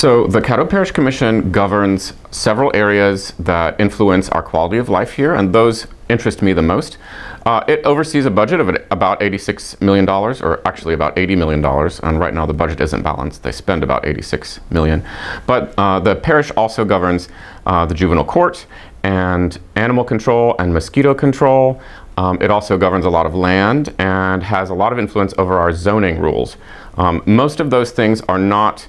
So the Caddo Parish Commission governs several areas that influence our quality of life here, and those interest me the most. It oversees a budget of about $86 million, or actually about $80 million, and right now the budget isn't balanced. They spend about $86 million. But the parish also governs the juvenile court and animal control and mosquito control. It also governs a lot of land and has a lot of influence over our zoning rules. Most of those things are not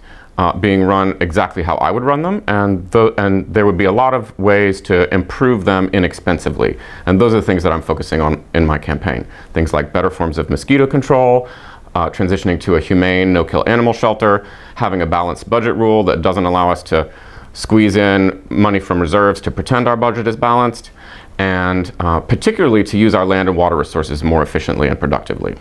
being run exactly how I would run them, and there would be a lot of ways to improve them inexpensively. And those are the things that I'm focusing on in my campaign. Things like better forms of mosquito control, transitioning to a humane no-kill animal shelter, having a balanced budget rule that doesn't allow us to squeeze in money from reserves to pretend our budget is balanced, and particularly to use our land and water resources more efficiently and productively.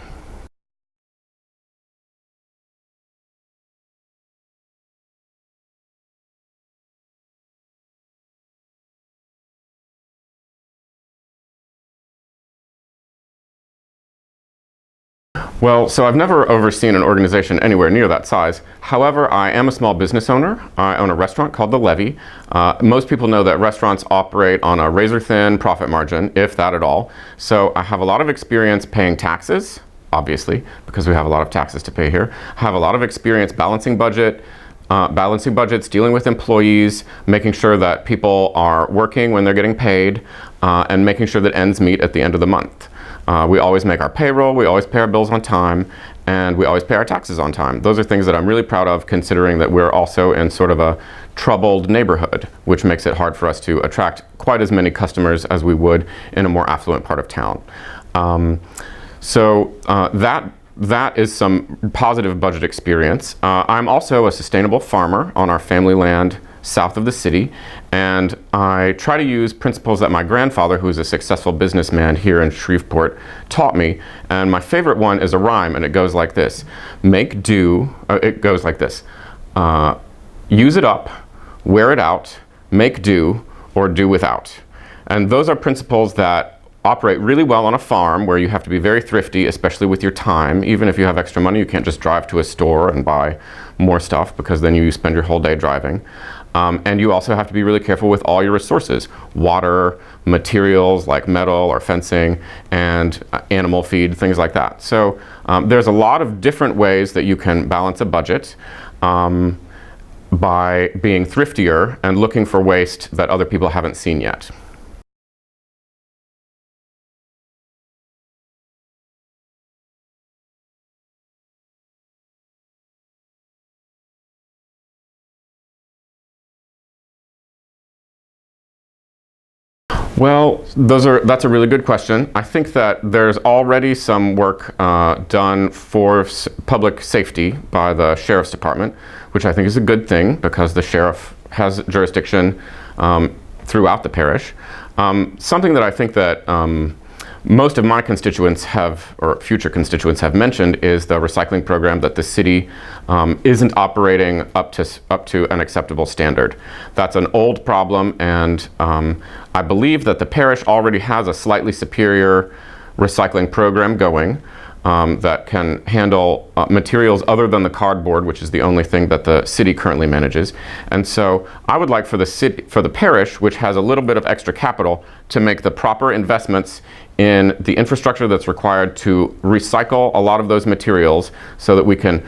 Well, so I've never overseen an organization anywhere near that size. However, I am a small business owner. I own a restaurant called The Levee. Most people know that restaurants operate on a razor-thin profit margin, if that at all. So I have a lot of experience paying taxes, obviously, because we have a lot of taxes to pay here. I have a lot of experience balancing budgets, dealing with employees, making sure that people are working when they're getting paid, and making sure that ends meet at the end of the month. We always make our payroll, we always pay our bills on time, and we always pay our taxes on time. Those are things that I'm really proud of, considering that we're also in sort of a troubled neighborhood, which makes it hard for us to attract quite as many customers as we would in a more affluent part of town. That is some positive budget experience. I'm also a sustainable farmer on our family land south of the city, and I try to use principles that my grandfather, who is a successful businessman here in Shreveport, taught me. And my favorite one is a rhyme, and it goes like this: make do, it goes like this, use it up, wear it out, make do, or do without. And those are principles that operate really well on a farm where you have to be very thrifty, especially with your time. Even if you have extra money, you can't just drive to a store and buy more stuff, because then you spend your whole day driving. And you also have to be really careful with all your resources: water, materials like metal or fencing, and animal feed, things like that. So there's a lot of different ways that you can balance a budget by being thriftier and looking for waste that other people haven't seen yet. Well, that's a really good question. I think that there's already some work done for public safety by the Sheriff's Department, which I think is a good thing, because the sheriff has jurisdiction throughout the parish. Something that I think that most of my constituents have, or future constituents have mentioned, is the recycling program that the city isn't operating up to an acceptable standard. That's an old problem, and I believe that the parish already has a slightly superior recycling program going that can handle materials other than the cardboard, which is the only thing that the city currently manages. And so I would like for the parish, which has a little bit of extra capital, to make the proper investments in the infrastructure that's required to recycle a lot of those materials, so that we can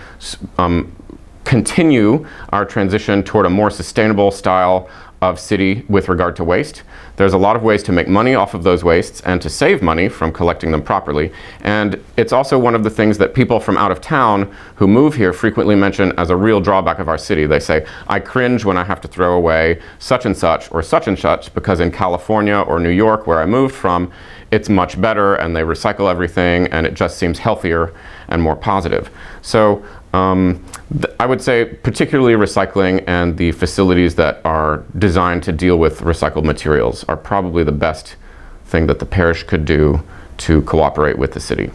continue our transition toward a more sustainable style of city with regard to waste. There's a lot of ways to make money off of those wastes and to save money from collecting them properly. And it's also one of the things that people from out of town who move here frequently mention as a real drawback of our city. They say, I cringe when I have to throw away such and such or such and such, because in California or New York, where I moved from, it's much better and they recycle everything and it just seems healthier and more positive. So I would say particularly recycling and the facilities that are designed to deal with recycled materials are probably the best thing that the parish could do to cooperate with the city.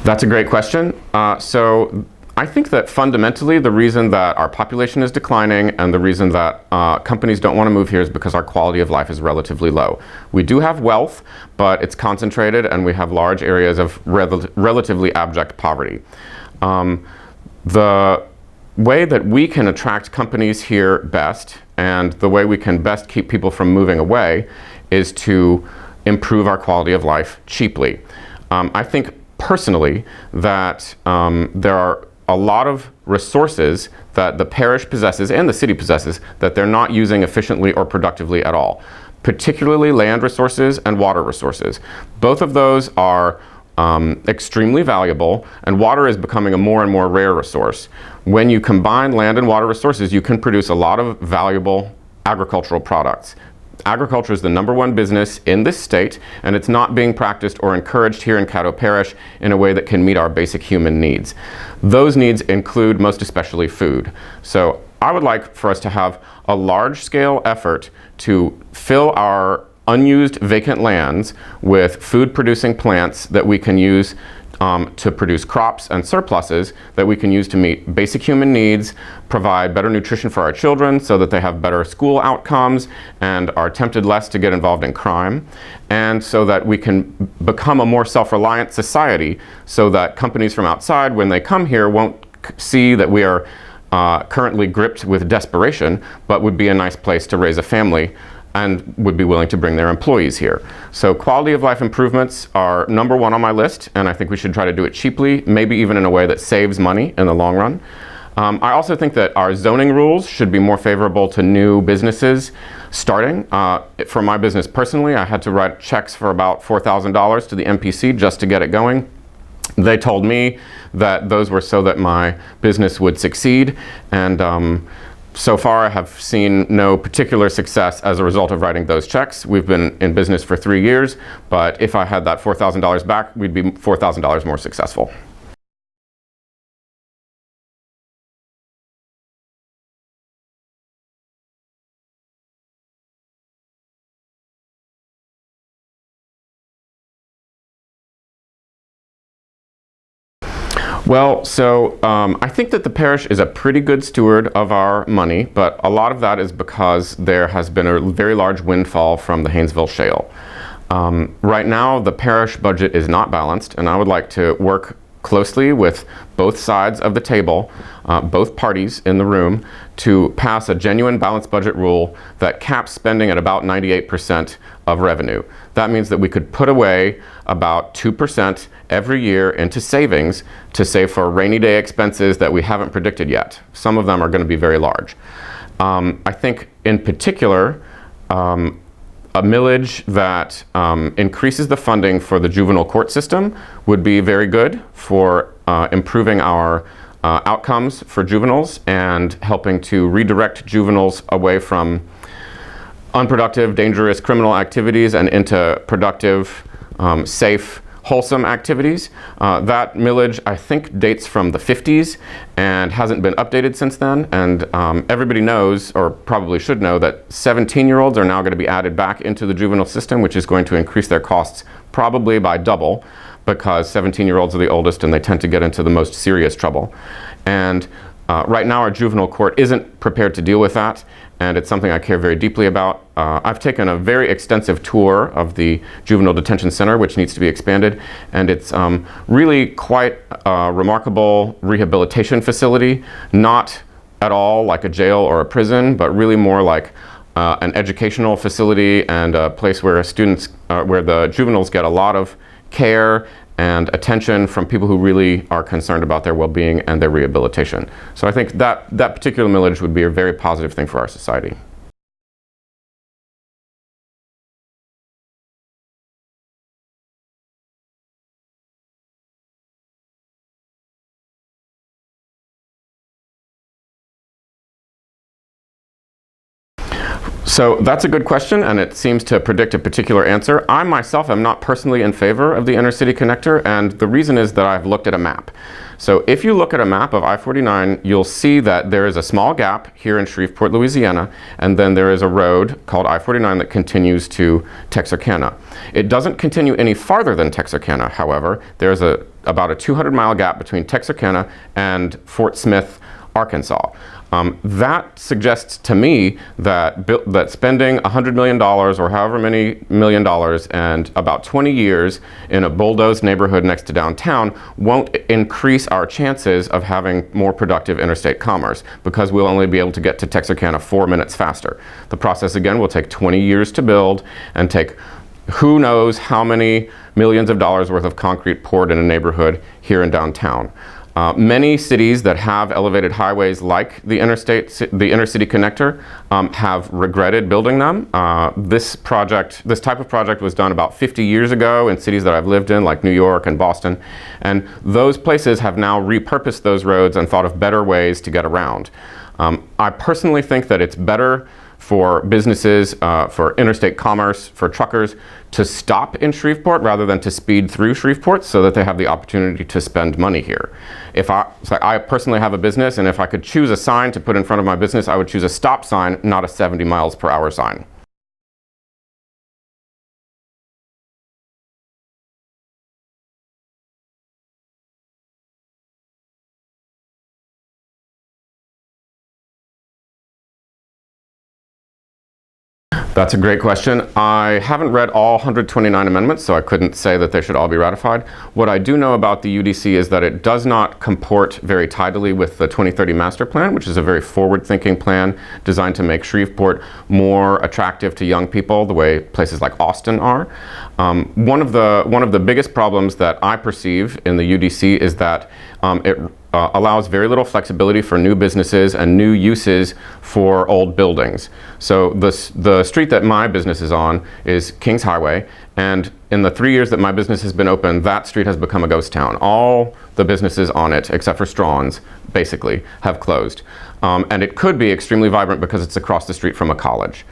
That's a great question. So I think that fundamentally the reason that our population is declining and the reason that companies don't want to move here is because our quality of life is relatively low. We do have wealth, but it's concentrated and we have large areas of relatively abject poverty. The way that we can attract companies here best and the way we can best keep people from moving away is to improve our quality of life cheaply. I think personally that there are a lot of resources that the parish possesses and the city possesses that they're not using efficiently or productively at all, particularly land resources and water resources. Both of those are extremely valuable, and water is becoming a more and more rare resource. When you combine land and water resources, you can produce a lot of valuable agricultural products. Agriculture is the #1 business in this state, and it's not being practiced or encouraged here in Caddo Parish in a way that can meet our basic human needs. Those needs include most especially food. So I would like for us to have a large-scale effort to fill our unused vacant lands with food-producing plants that we can use to produce crops and surpluses that we can use to meet basic human needs, provide better nutrition for our children so that they have better school outcomes and are tempted less to get involved in crime, and so that we can become a more self-reliant society so that companies from outside, when they come here, won't see that we are currently gripped with desperation, but would be a nice place to raise a family and would be willing to bring their employees here. So quality of life improvements are #1 on my list, and I think we should try to do it cheaply, maybe even in a way that saves money in the long run. I also think that our zoning rules should be more favorable to new businesses starting. For my business personally, I had to write checks for about $4,000 to the MPC just to get it going. They told me that those were so that my business would succeed, and so far I have seen no particular success as a result of writing those checks. We've been in business for 3 years, but if I had that $4,000 back, we'd be $4,000 more successful. Well, so I think that the parish is a pretty good steward of our money, but a lot of that is because there has been a very large windfall from the Haynesville shale. Right now, the parish budget is not balanced, and I would like to work closely with both sides of the table, both parties in the room, to pass a genuine balanced budget rule that caps spending at about 98% of revenue. That means that we could put away about 2% every year into savings to save for rainy day expenses that we haven't predicted yet. Some of them are going to be very large. I think in particular, a millage that increases the funding for the juvenile court system would be very good for improving our outcomes for juveniles and helping to redirect juveniles away from unproductive, dangerous criminal activities and into productive, safe, wholesome activities. That millage, I think, dates from the 50s and hasn't been updated since then. And everybody knows, or probably should know, that 17-year-olds are now going to be added back into the juvenile system, which is going to increase their costs probably by double, because 17-year-olds are the oldest and they tend to get into the most serious trouble. And right now our juvenile court isn't prepared to deal with that, and it's something I care very deeply about. I've taken a very extensive tour of the Juvenile Detention Center, which needs to be expanded, and it's really quite a remarkable rehabilitation facility, not at all like a jail or a prison, but really more like an educational facility and a place where students, where the juveniles get a lot of care and attention from people who really are concerned about their well-being and their rehabilitation. So I think that particular millage would be a very positive thing for our society. So that's a good question, and it seems to predict a particular answer. I myself am not personally in favor of the inner city connector, and the reason is that I've looked at a map. So if you look at a map of I-49, you'll see that there is a small gap here in Shreveport, Louisiana, and then there is a road called I-49 that continues to Texarkana. It doesn't continue any farther than Texarkana, however. There's a about a 200-mile gap between Texarkana and Fort Smith, Arkansas. That suggests to me that spending $100 million or however many $1 million and about 20 years in a bulldozed neighborhood next to downtown won't increase our chances of having more productive interstate commerce, because we'll only be able to get to Texarkana 4 minutes faster. The process, again, will take 20 years to build and take who knows how many millions of dollars worth of concrete poured in a neighborhood here in downtown. Many cities that have elevated highways like the intercity connector have regretted building them. This type of project was done about 50 years ago in cities that I've lived in, like New York and Boston, and those places have now repurposed those roads and thought of better ways to get around. I personally think that it's better for businesses, for interstate commerce, for truckers to stop in Shreveport rather than to speed through Shreveport, so that they have the opportunity to spend money here. I personally have a business, and if I could choose a sign to put in front of my business, I would choose a stop sign, not a 70 miles per hour sign. That's a great question. I haven't read all 129 amendments, so I couldn't say that they should all be ratified. What I do know about the UDC is that it does not comport very tidily with the 2030 Master Plan, which is a very forward-thinking plan designed to make Shreveport more attractive to young people, the way places like Austin are. One of the biggest problems that I perceive in the UDC is that it allows very little flexibility for new businesses and new uses for old buildings. So the street that my business is on is Kings Highway, and in the 3 years that my business has been open, that street has become a ghost town. All the businesses on it, except for Strawn's, basically, have closed. And it could be extremely vibrant because it's across the street from a college.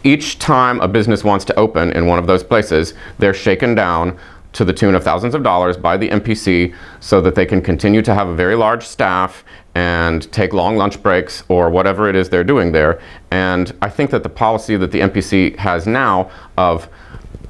Each time a business wants to open in one of those places, they're shaken down to the tune of thousands of dollars by the MPC so that they can continue to have a very large staff and take long lunch breaks or whatever it is they're doing there. And I think that the policy that the MPC has now of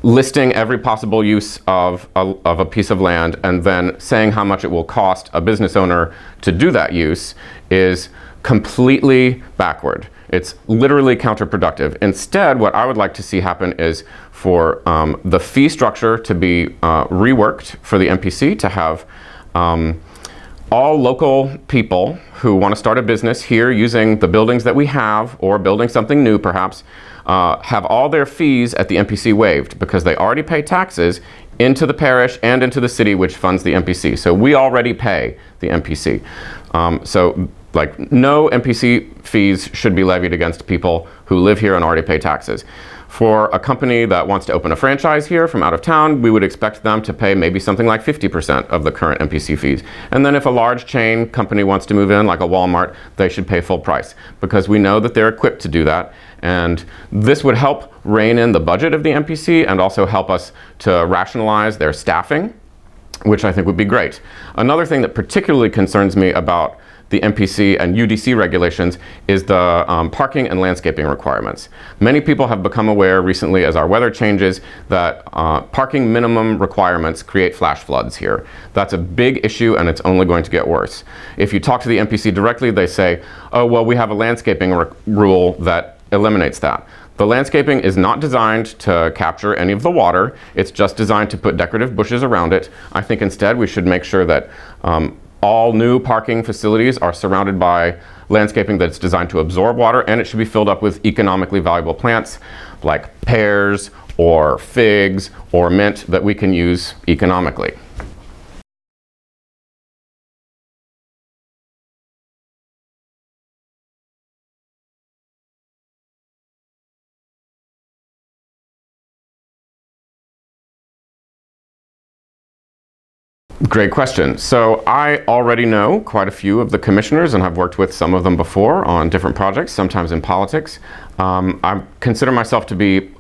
listing every possible use of a piece of land and then saying how much it will cost a business owner to do that use is completely backward. It's literally counterproductive. Instead, what I would like to see happen is for the fee structure to be reworked for the MPC, to have all local people who want to start a business here using the buildings that we have, or building something new perhaps, have all their fees at the MPC waived, because they already pay taxes into the parish and into the city, which funds the MPC. So we already pay the MPC. No MPC fees should be levied against people who live here and already pay taxes. For a company that wants to open a franchise here from out of town, we would expect them to pay maybe something like 50% of the current MPC fees. And then if a large chain company wants to move in, like a Walmart, they should pay full price, because we know that they're equipped to do that. And this would help rein in the budget of the MPC and also help us to rationalize their staffing, which I think would be great. Another thing that particularly concerns me about the MPC and UDC regulations is the parking and landscaping requirements. Many people have become aware recently, as our weather changes, that parking minimum requirements create flash floods here. That's a big issue, and it's only going to get worse. If you talk to the MPC directly, they say, oh, well, we have a landscaping rule that eliminates that. The landscaping is not designed to capture any of the water. It's just designed to put decorative bushes around it. I think instead we should make sure that all new parking facilities are surrounded by landscaping that's designed to absorb water, and it should be filled up with economically valuable plants like pears or figs or mint that we can use economically. Great question. So I already know quite a few of the commissioners and have worked with some of them before on different projects, sometimes in politics. I consider myself to be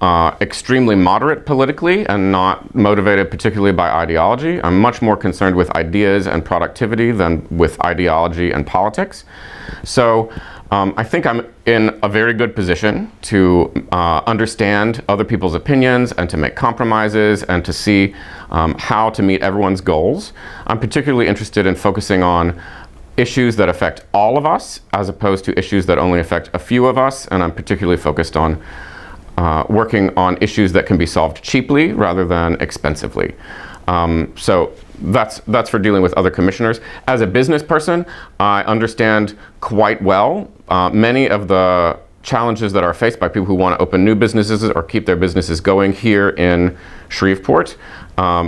extremely moderate politically and not motivated particularly by ideology. I'm much more concerned with ideas and productivity than with ideology and politics. So I think I'm in a very good position to understand other people's opinions and to make compromises and to see how to meet everyone's goals. I'm particularly interested in focusing on issues that affect all of us as opposed to issues that only affect a few of us, and I'm particularly focused on working on issues that can be solved cheaply rather than expensively. So that's for dealing with other commissioners. As a business person, I understand quite well many of the challenges that are faced by people who want to open new businesses or keep their businesses going here in Shreveport.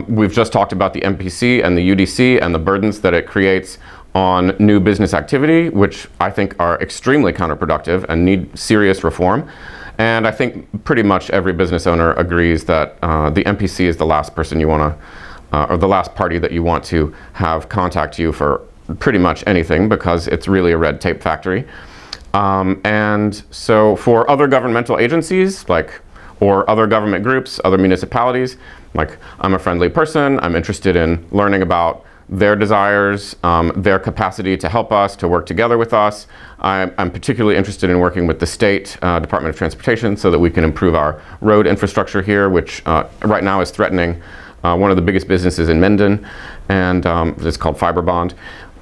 We've just talked about the MPC and the UDC and the burdens that it creates on new business activity, which I think are extremely counterproductive and need serious reform. And I think pretty much every business owner agrees that the MPC is the last person you want to, or the last party that you want to have contact you for pretty much anything, because it's really a red tape factory. And so for other governmental agencies, or other government groups, other municipalities, I'm a friendly person, I'm interested in learning about their desires, their capacity to help us, to work together with us. I'm particularly interested in working with the state Department of Transportation so that we can improve our road infrastructure here, which right now is threatening one of the biggest businesses in Mendon, and it's called Fiberbond.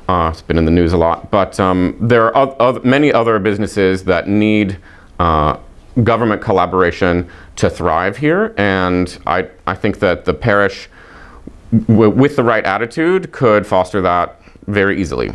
It's been in the news a lot, but there are many other businesses that need government collaboration to thrive here, and I think that the parish, with the right attitude, could foster that very easily.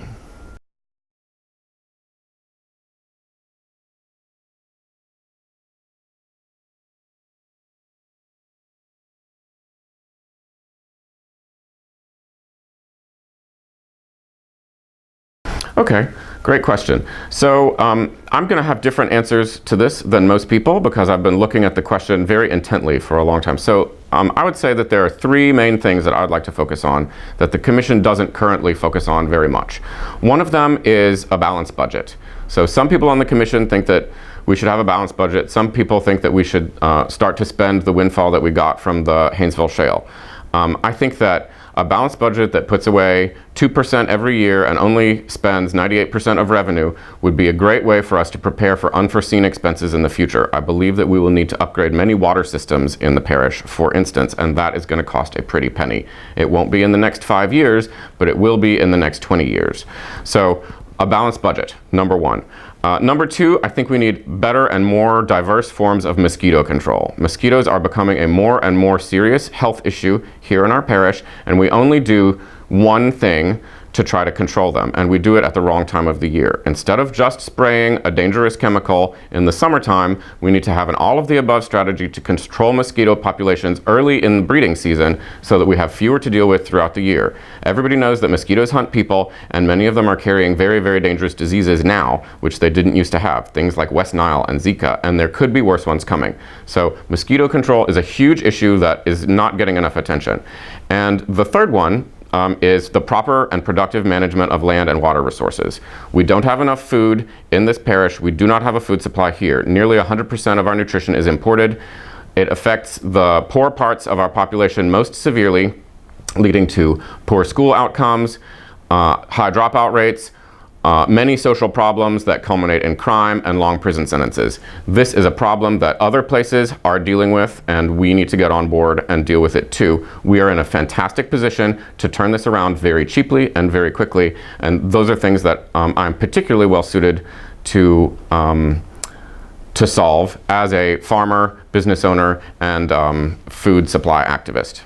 Okay, great question. So I'm going to have different answers to this than most people because I've been looking at the question very intently for a long time. So I would say that there are three main things that I'd like to focus on that the Commission doesn't currently focus on very much. One of them is a balanced budget. So some people on the Commission think that we should have a balanced budget. Some people think that we should start to spend the windfall that we got from the Haynesville Shale. I think that a balanced budget that puts away 2% every year and only spends 98% of revenue would be a great way for us to prepare for unforeseen expenses in the future. I believe that we will need to upgrade many water systems in the parish, for instance, and that is going to cost a pretty penny. It won't be in the next 5 years, but it will be in the next 20 years. So a balanced budget, number one. Number two, I think we need better and more diverse forms of mosquito control. Mosquitoes are becoming a more and more serious health issue here in our parish, and we only do one thing to try to control them, and we do it at the wrong time of the year. Instead of just spraying a dangerous chemical in the summertime, we need to have an all-of-the-above strategy to control mosquito populations early in the breeding season so that we have fewer to deal with throughout the year. Everybody knows that mosquitoes hunt people, and many of them are carrying very, very dangerous diseases now, which they didn't used to have, things like West Nile and Zika, and there could be worse ones coming. So mosquito control is a huge issue that is not getting enough attention. And the third one is the proper and productive management of land and water resources. We don't have enough food in this parish. We do not have a food supply here. Nearly 100% of our nutrition is imported. It affects the poor parts of our population most severely, leading to poor school outcomes, high dropout rates, many social problems that culminate in crime and long prison sentences. This is a problem that other places are dealing with, and we need to get on board and deal with it too. We are in a fantastic position to turn this around very cheaply and very quickly, and those are things that I'm particularly well suited to solve as a farmer, business owner, and food supply activist.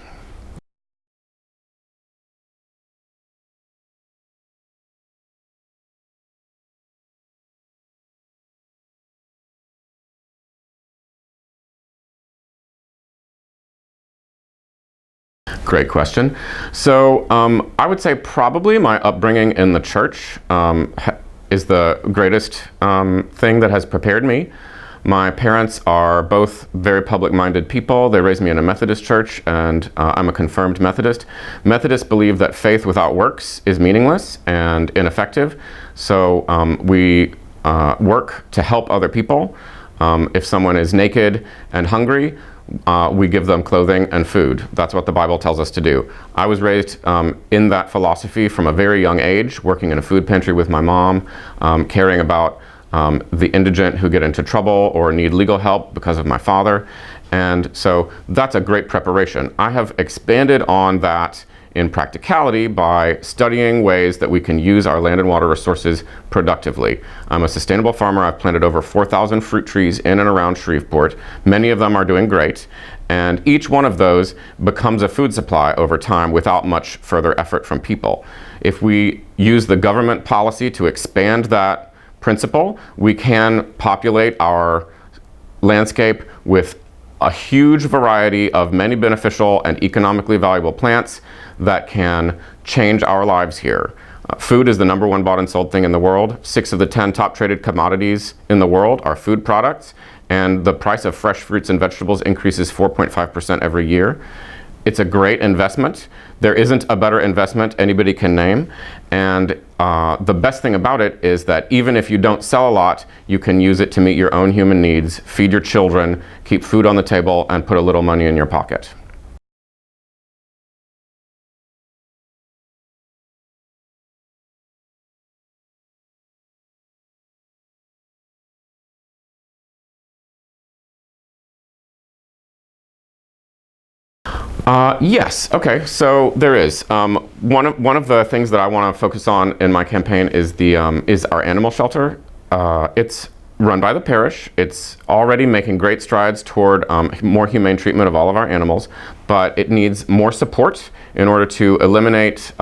Great question. So I would say probably my upbringing in the church is the greatest thing that has prepared me. My parents are both very public-minded people. They raised me in a Methodist church, and I'm a confirmed Methodist. Methodists believe that faith without works is meaningless and ineffective. So we work to help other people. If someone is naked and hungry, we give them clothing and food. That's what the Bible tells us to do. I was raised in that philosophy from a very young age, working in a food pantry with my mom, caring about the indigent who get into trouble or need legal help because of my father. And so that's a great preparation. I have expanded on that in practicality by studying ways that we can use our land and water resources productively. I'm a sustainable farmer. I've planted over 4,000 fruit trees in and around Shreveport. Many of them are doing great, and each one of those becomes a food supply over time without much further effort from people. If we use the government policy to expand that principle, we can populate our landscape with a huge variety of many beneficial and economically valuable plants that can change our lives here. Food is the #1 bought and sold thing in the world. 6 of the 10 top traded commodities in the world are food products, and the price of fresh fruits and vegetables increases 4.5% every year. It's a great investment. There isn't a better investment anybody can name, and the best thing about it is that even if you don't sell a lot, you can use it to meet your own human needs, feed your children, keep food on the table, and put a little money in your pocket. Yes. Okay. So there is one of the things that I want to focus on in my campaign is is our animal shelter. It's run by the parish. It's already making great strides toward more humane treatment of all of our animals, but it needs more support in order to eliminate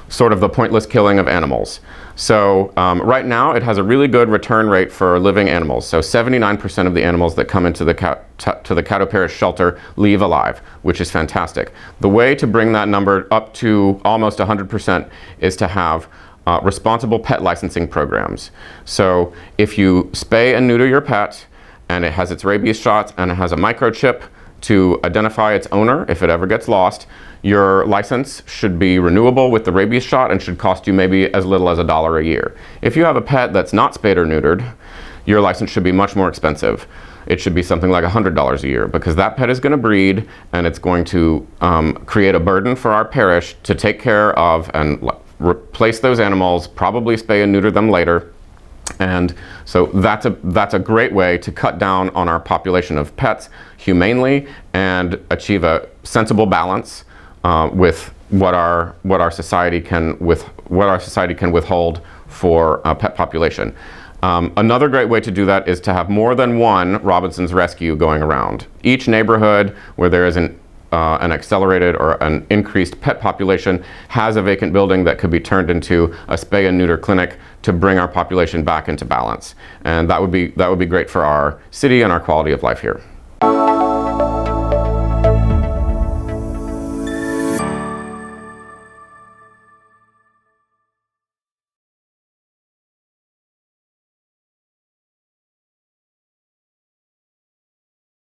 sort of the pointless killing of animals. So right now it has a really good return rate for living animals. So 79% of the animals that come into the Caddo Parish shelter leave alive, which is fantastic. The way to bring that number up to almost 100% is to have responsible pet licensing programs. So if you spay and neuter your pet and it has its rabies shots and it has a microchip to identify its owner if it ever gets lost, your license should be renewable with the rabies shot and should cost you maybe as little as $1 a year. If you have a pet that's not spayed or neutered, your license should be much more expensive. It should be something like $100 a year, because that pet is going to breed and it's going to create a burden for our parish to take care of and replace those animals, probably spay and neuter them later. And so that's a great way to cut down on our population of pets humanely and achieve a sensible balance with what our society can withhold for pet population. Another great way to do that is to have more than one Robinson's Rescue going around. Each neighborhood where there is an accelerated or an increased pet population has a vacant building that could be turned into a spay and neuter clinic to bring our population back into balance. And that would be great for our city and our quality of life here.